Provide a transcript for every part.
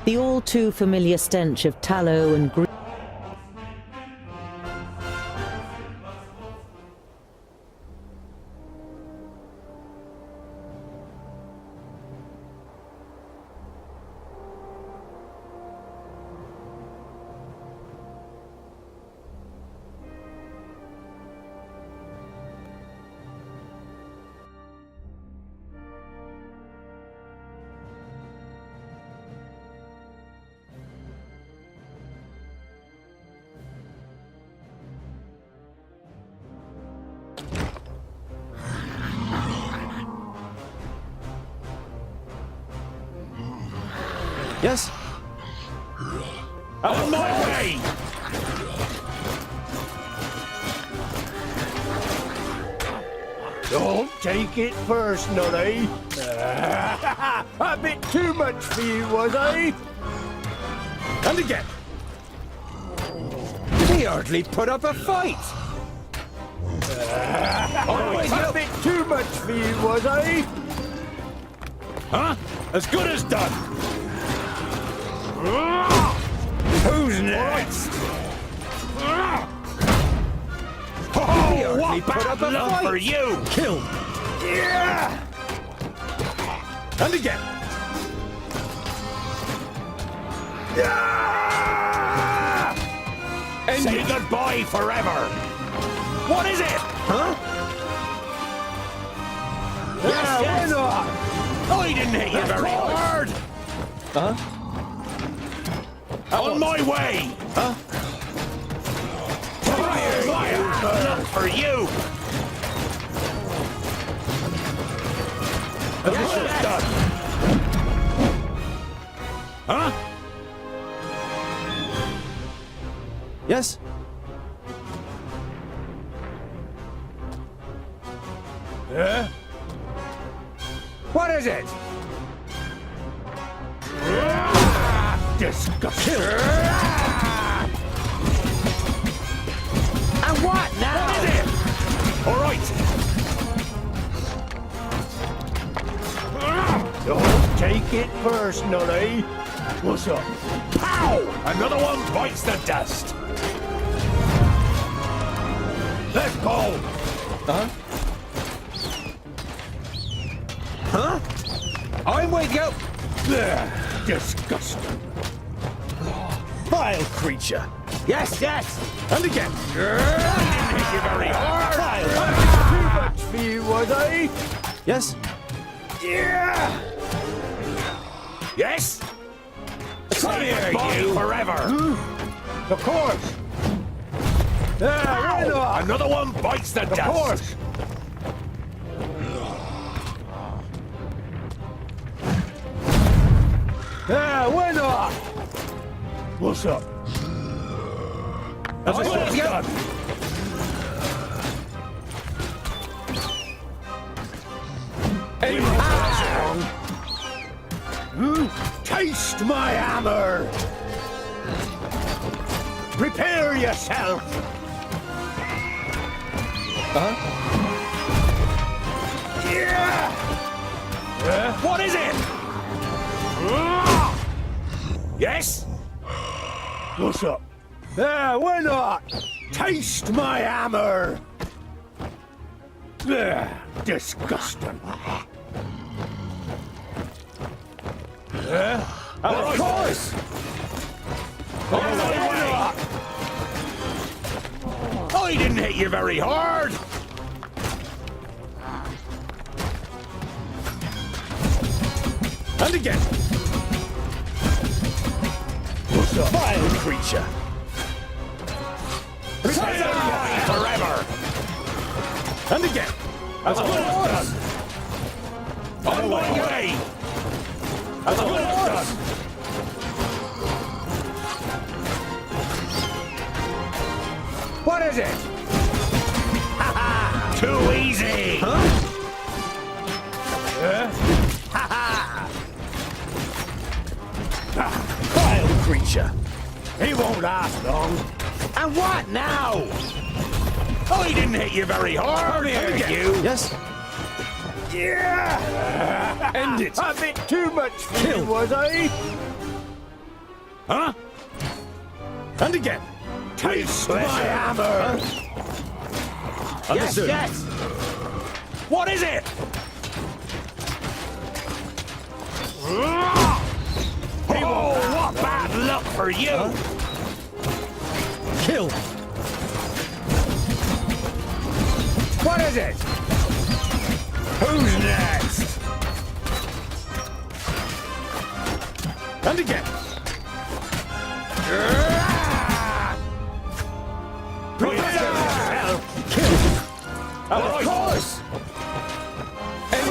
The all too familiar stench of tallow and grease. Yes? On my way! Don't take it personally. A bit too much for you, was I? And again. He hardly put up a fight. A bit too much for you, was I? Huh? As good as done. Who's next? Oh, hardly what put up bad a luck fight. for you! Kill. Yeah! And again. Say goodbye forever. What is it? Huh? Yes, yes. Oh, he didn't hit you very hard. Huh? On my way. Huh? Fire! Luck for you. This is done. Huh? Yes? Yeah? What is it? Disgusting. And what now? What is it? All right. Don't take it personally. What's up? Pow! Another one bites the dust. Let's go. Huh? Huh? I'm with you. Disgusting. Vile creature. Yes, yes. And again. Didn't hit you very hard. Too much for you, was I? Yes? Yeah! Yes? Come Say here, goodbye you. forever. Of course. Why not? Another one bites the Of dust. course. Why not? What's up? As good as done. Taste my hammer! Prepare yourself! Huh? Yeah! What is it? Yes? What's up? Why not? Taste my hammer! Disgusting. Of course. Oh, he didn't hit you very hard. And again. What's up? Vile creature. Say goodbye forever. And again. As good as done. On my way. As good as done. What is it? Ha ha! Too easy. Huh? Ha ha! Vile creature. He won't last long. And what now? Oh, he didn't hit you very hard. Come here, you. Yes? Yeah! End it. A bit too much for you, was I? Huh? And again. Taste my hammer! Understood. Yes, yes! What is it? Oh, what bad luck for you! Kill. What is it? Who's next? And again. Prepare yourself! Kill. Of course!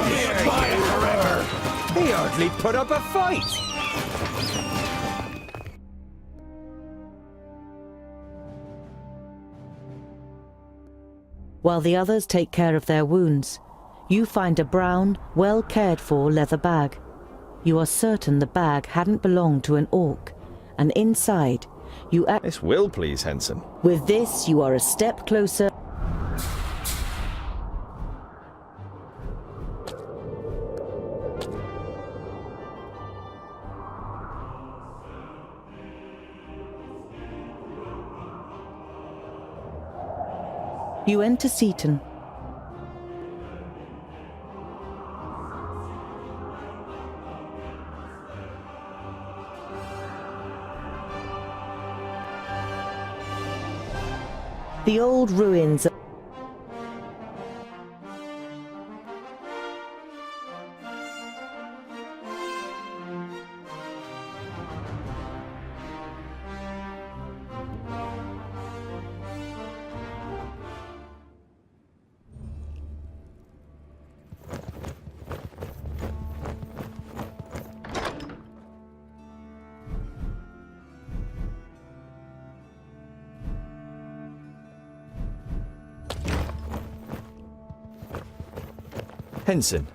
Here, forever! He hardly put up a fight! While the others take care of their wounds, you find a brown, well cared for leather bag. You are certain the bag hadn't belonged to an orc, and inside, you This will please Henson. With this, you are a step closer. You enter Seaton. The old ruins. Henson,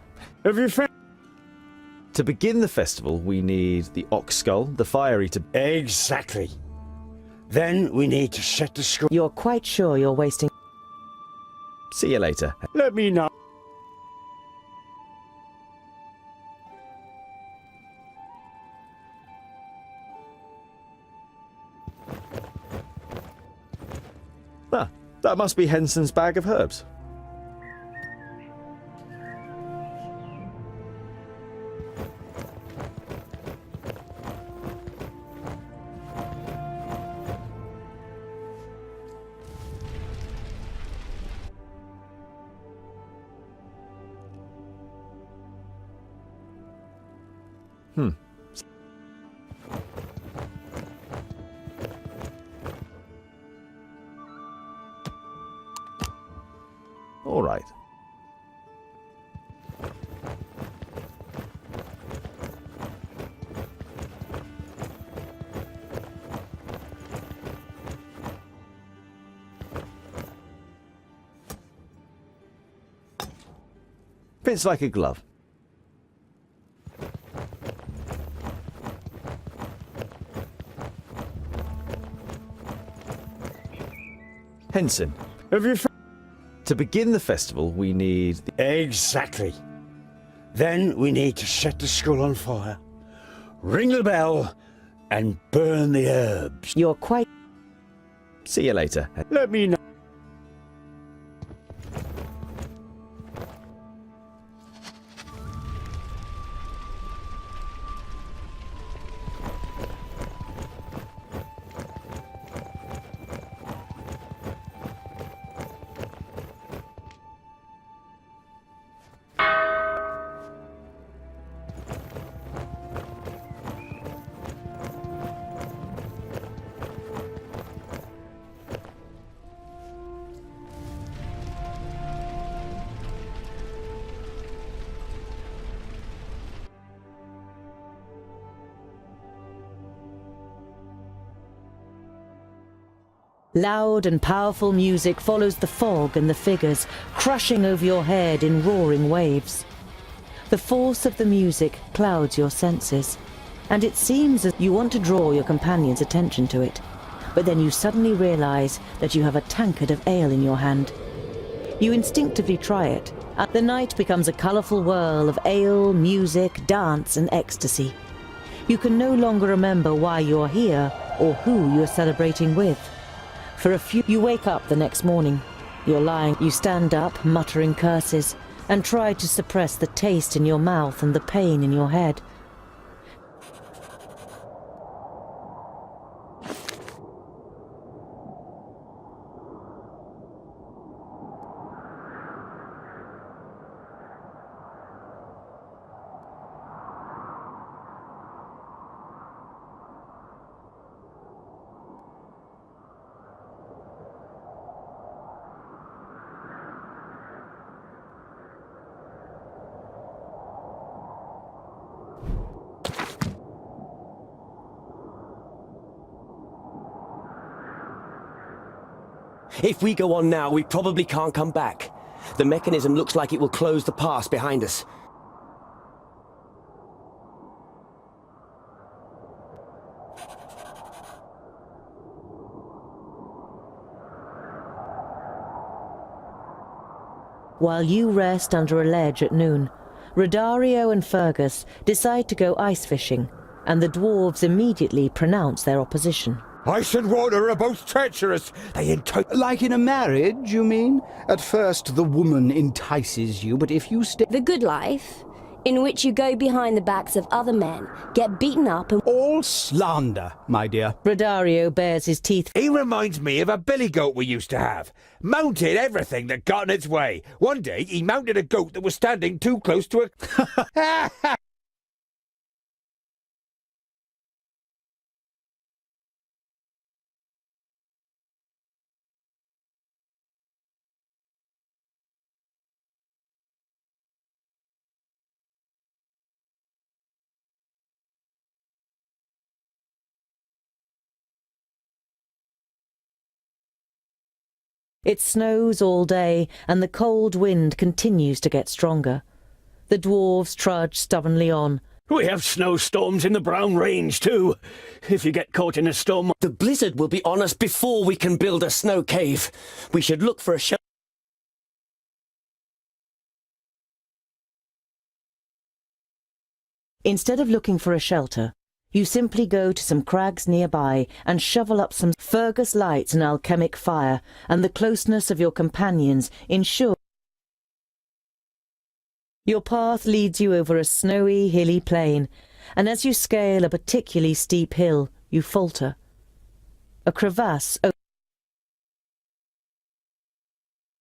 have you found... To begin the festival, we need the ox skull, the fire eater... Exactly. Then we need to set the scroll. You're quite sure you're wasting. See you later. Let me know. Ah, that must be Henson's bag of herbs. All right. Fits like a glove. Henson, Have you found... to begin the festival, we need the... Exactly. Then we need to set the skull on fire, ring the bell, and burn the herbs. You're quite. See you later. Let me know. Loud and powerful music follows the fog and the figures, crushing over your head in roaring waves. The force of the music clouds your senses, and it seems as you want to draw your companion's attention to it. But then you suddenly realize that you have a tankard of ale in your hand. You instinctively try it, and the night becomes a colorful whirl of ale, music, dance, and ecstasy. You can no longer remember why you're here or who you're celebrating with. For a few, you wake up the next morning. You're lying. You stand up, muttering curses, and try to suppress the taste in your mouth and the pain in your head. If we go on now, we probably can't come back. The mechanism looks like it will close the pass behind us. While you rest under a ledge at noon, Rodario and Fergus decide to go ice fishing, and the dwarves immediately pronounce their opposition. Ice and water are both treacherous. They entice... Like in a marriage, you mean? At first the woman entices you, but if you stay... The good life, in which you go behind the backs of other men, get beaten up and... All slander, my dear. Rodario bares his teeth. He reminds me of a billy goat we used to have. Mounted everything that got in its way. One day, he mounted a goat that was standing too close to a... It snows all day, and the cold wind continues to get stronger. The dwarves trudge stubbornly on. We have snowstorms in the Brown Range, too. If you get caught in a storm... The blizzard will be on us before we can build a snow cave. We should look for a shelter. Instead of looking for a shelter, you simply go to some crags nearby and shovel up some. Fergus lights an alchemic fire, and the closeness of your companions ensure your path leads you over a snowy, hilly plain, and as you scale a particularly steep hill, you falter. A crevasse.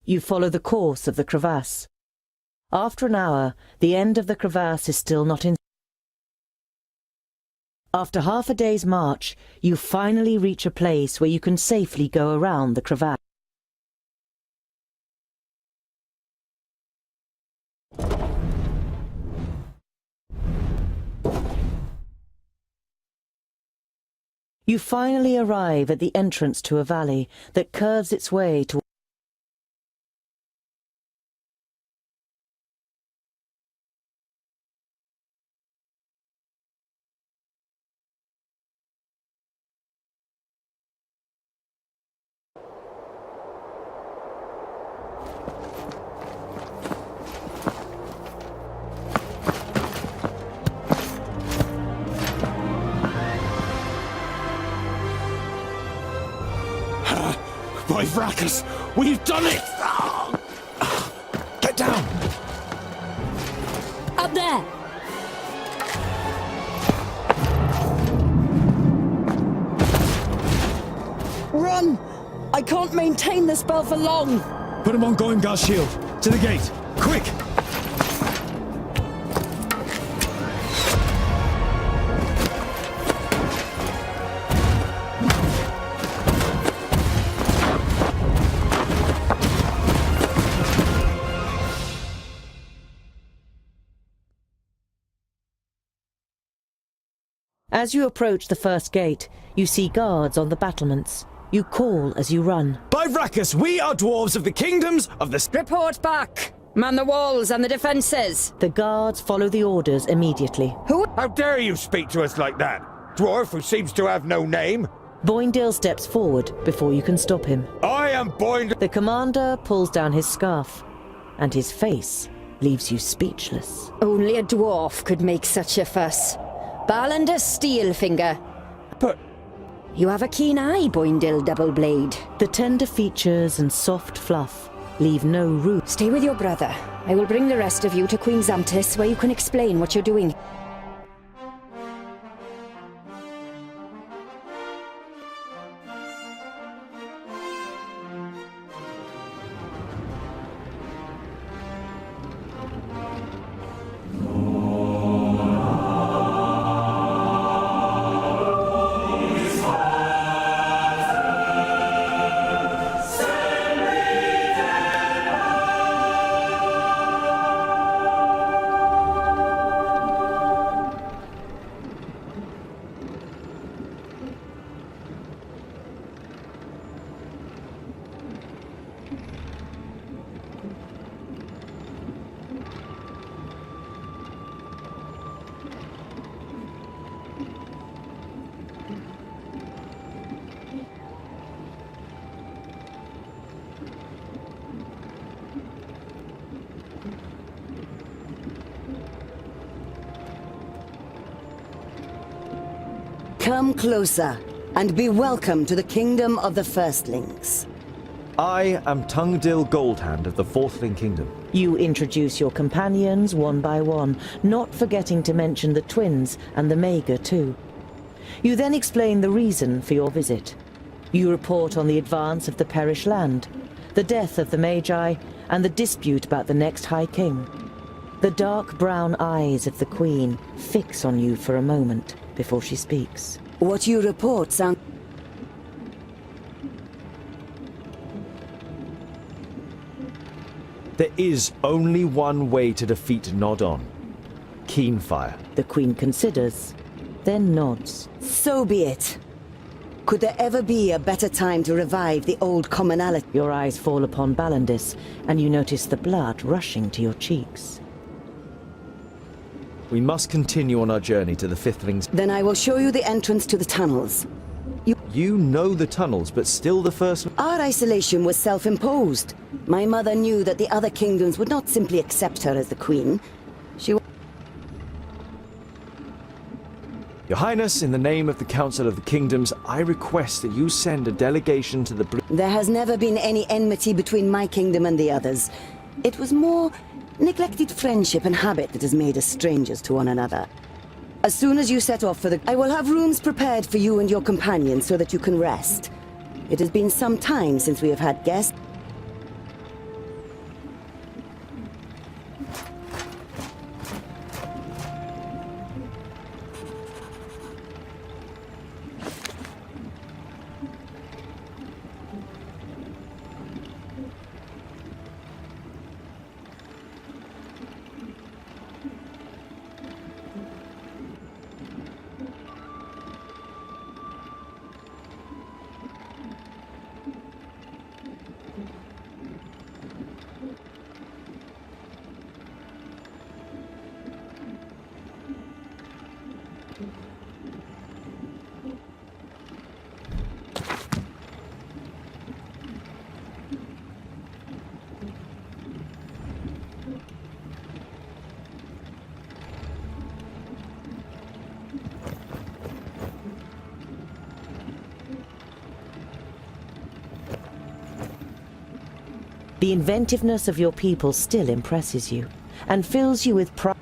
You follow the course of the crevasse. After an hour, the end of the crevasse is still not in. After half a day's march, you finally reach a place where you can safely go around the crevasse. You finally arrive at the entrance to a valley that curves its way to. By Vracus, we've done it! Get down! Up there! Run! I can't maintain the spell for long! Put him on Goimgar's shield. To the gate. Quick! As you approach the first gate, you see guards on the battlements. You call as you run. By Vracus, we are dwarves of the kingdoms of the... Report back! Man the walls and the defences! The guards follow the orders immediately. How dare you speak to us like that? Dwarf who seems to have no name? Boindale steps forward before you can stop him. I am Boindale. The commander pulls down his scarf, and his face leaves you speechless. Only a dwarf could make such a fuss. Ballandus Steelfinger. But You have a keen eye, Boindil Doubleblade. The tender features and soft fluff leave no room. Stay with your brother. I will bring the rest of you to Queen Zamtis, where you can explain what you're doing. Come closer, and be welcome to the kingdom of the firstlings. I am Tungdil Goldhand of the Fourthling Kingdom. You introduce your companions one by one, not forgetting to mention the twins and the Mager too. You then explain the reason for your visit. You report on the advance of the Perish land, the death of the Magi, and the dispute about the next High King. The dark brown eyes of the Queen fix on you for a moment before she speaks. What you report sounds... There is only one way to defeat Nodon. Keenfire. The Queen considers, then nods. So be it. Could there ever be a better time to revive the old commonality? Your eyes fall upon Ballandus, and you notice the blood rushing to your cheeks. We must continue on our journey to the Fifthlings. Then I will show you the entrance to the tunnels. You know the tunnels, but still the first... Our isolation was self-imposed. My mother knew that the other kingdoms would not simply accept her as the queen. Your Highness, in the name of the Council of the Kingdoms, I request that you send a delegation to the Blue... There has never been any enmity between my kingdom and the others. It was more neglected friendship and habit that has made us strangers to one another. As soon as you set off for the... I will have rooms prepared for you and your companions so that you can rest. It has been some time since we have had guests. The inventiveness of your people still impresses you, and fills you with pride.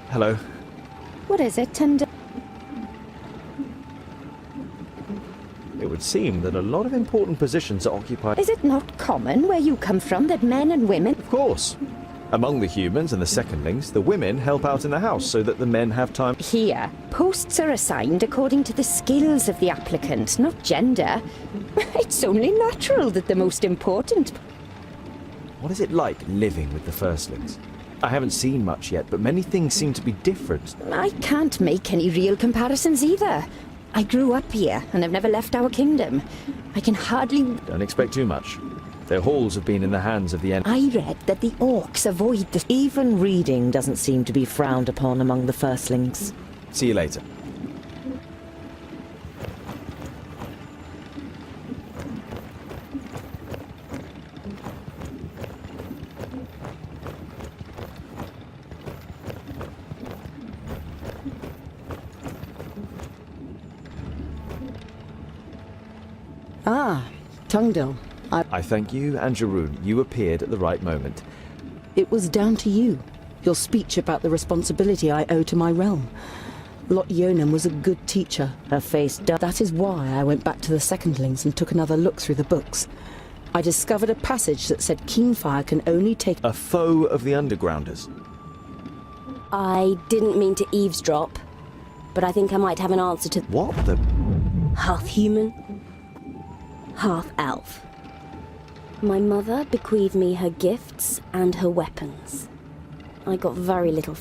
Hello. What is it, Tungdil? It would seem that a lot of important positions are occupied... Is it not common where you come from that men and women... Of course. Among the humans and the secondlings, the women help out in the house so that the men have time... Here, posts are assigned according to the skills of the applicant, not gender. It's only natural that the most important... What is it like living with the firstlings? I haven't seen much yet, but many things seem to be different. I can't make any real comparisons either. I grew up here, and I've never left our kingdom. I can hardly... Don't expect too much. Their halls have been in the hands of the enemy. I read that the orcs avoid the... Even reading doesn't seem to be frowned upon among the firstlings. See you later. Ah, Tungdil. I thank you and Jeroen. You appeared at the right moment. It was down to you. Your speech about the responsibility I owe to my realm. Lot Yonan was a good teacher. Her face dark. That is why I went back to the secondlings and took another look through the books. I discovered a passage that said Keenfire can only take... A foe of the Undergrounders. I didn't mean to eavesdrop, but I think I might have an answer to... What the... Half human, half elf. My mother bequeathed me her gifts and her weapons. I got very little.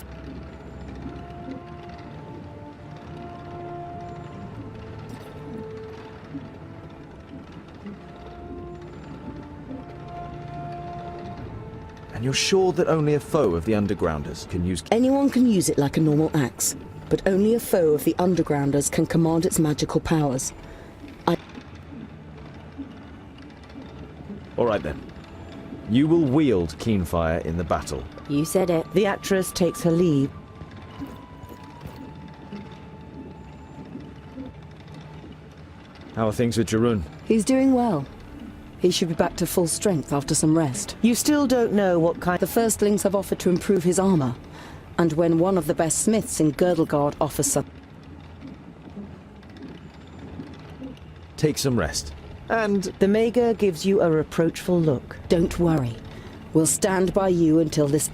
And you're sure that only a foe of the Undergrounders can use... Anyone can use it like a normal axe, but only a foe of the Undergrounders can command its magical powers. All right then. You will wield Keenfire in the battle. You said it. The actress takes her leave. How are things with Jeroen? He's doing well. He should be back to full strength after some rest. You still don't know what kind... The firstlings have offered to improve his armor, and when one of the best smiths in Girdlegard offers some... Take some rest. And... The Mager gives you a reproachful look. Don't worry. We'll stand by you until this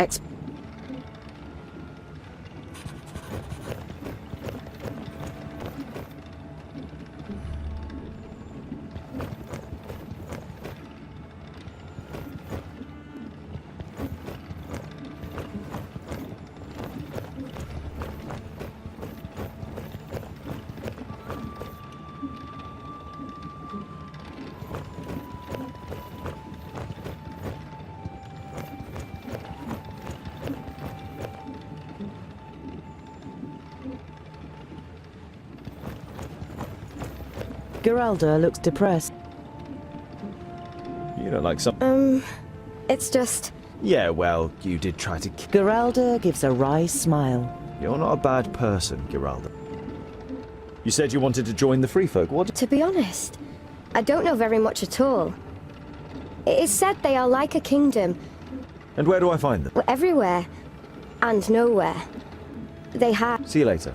Geralda looks depressed. You don't like some... It's just... Yeah, well, you did try to... Geralda gives a wry smile. You're not a bad person, Geralda. You said you wanted to join the Free Folk. What... To be honest, I don't know very much at all. It is said they are like a kingdom. And where do I find them? Everywhere. And nowhere. They have... See you later.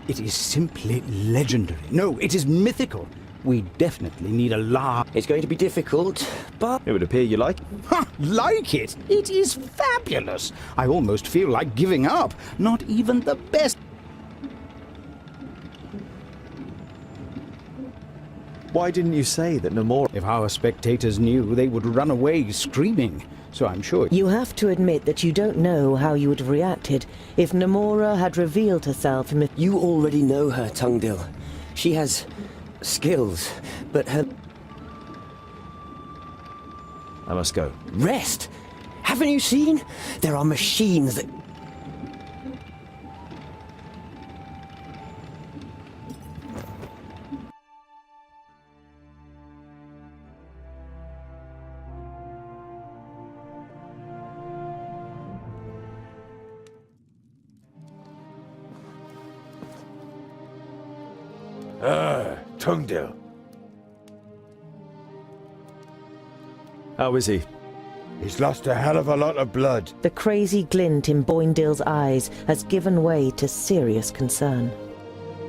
It is simply legendary. No, it is mythical. We definitely need a large... It's going to be difficult, but... It would appear you like it. Ha! Like it? It is fabulous. I almost feel like giving up. Not even the best... Why didn't you say that Namora... If our spectators knew, they would run away screaming. So I'm sure... You have to admit that you don't know how you would have reacted if Namora had revealed herself in... You already know her, Tungdil. She has... skills, but her... I must go. Rest? Haven't you seen? There are machines that... Tungdil. How is he? He's lost a hell of a lot of blood. The crazy glint in Boindale's eyes has given way to serious concern.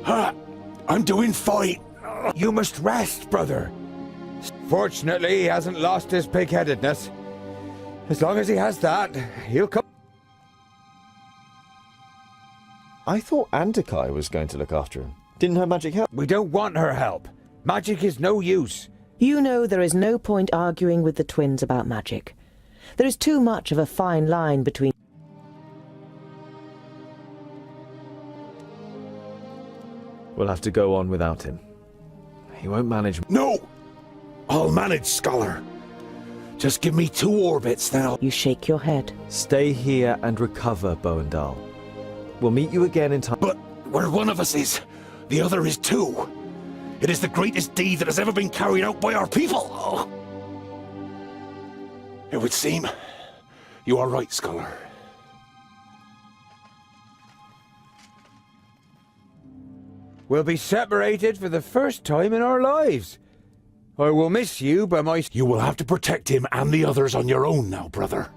I'm doing fine. You must rest, brother. Fortunately, he hasn't lost his pig-headedness. As long as he has that, he'll come... I thought Andakai was going to look after him. Didn't her magic help? We don't want her help. Magic is no use. You know there is no point arguing with the twins about magic. There is too much of a fine line between... We'll have to go on without him. He won't manage... No! I'll manage, Scholar. Just give me 2 orbits now. You shake your head. Stay here and recover, Boendal. We'll meet you again in time. But where one of us is, the other is too. It is the greatest deed that has ever been carried out by our people. Oh. It would seem you are right, Scholar. We'll be separated for the first time in our lives. I will miss you, but You will have to protect him and the others on your own now, brother.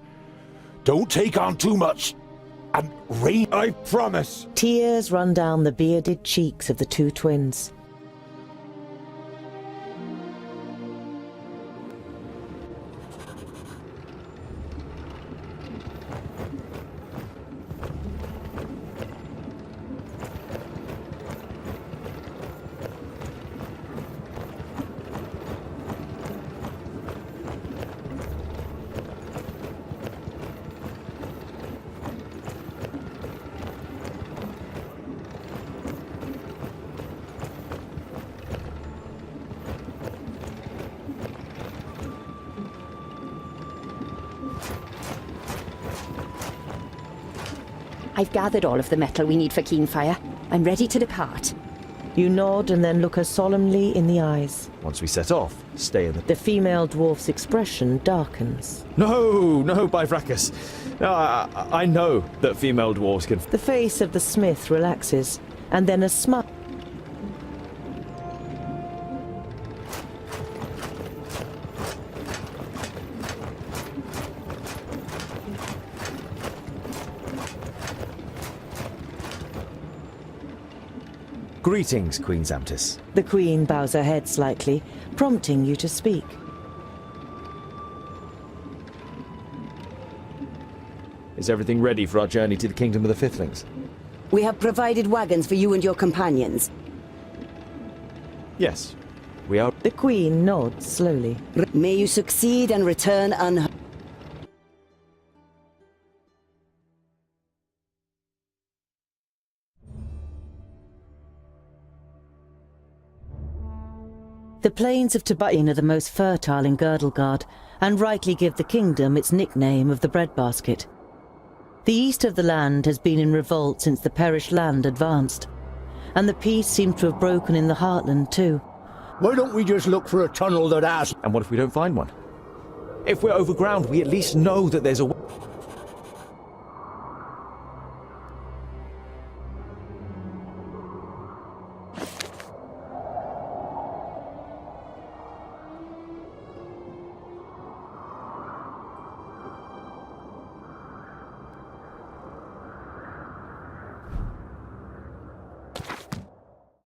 Don't take on too much. And reign. I promise. Tears run down the bearded cheeks of the 2 twins. I've gathered all of the metal we need for Keenfire. I'm ready to depart. You nod and then look her solemnly in the eyes. Once we set off, stay in the... The female dwarf's expression darkens. No, Bifracus. No, I know that female dwarves can... The face of the smith relaxes, and then a smile. Greetings, Queen Zamtis. The Queen bows her head slightly, prompting you to speak. Is everything ready for our journey to the Kingdom of the Fiflings? We have provided wagons for you and your companions. Yes, we are... The Queen nods slowly. May you succeed and return unhurt. The plains of Tabain are the most fertile in Girdlegard, and rightly give the kingdom its nickname of the breadbasket. The east of the land has been in revolt since the perished land advanced, and the peace seems to have broken in the heartland too. Why don't we just look for a tunnel that has... And what if we don't find one? If we're overground, we at least know that there's a way.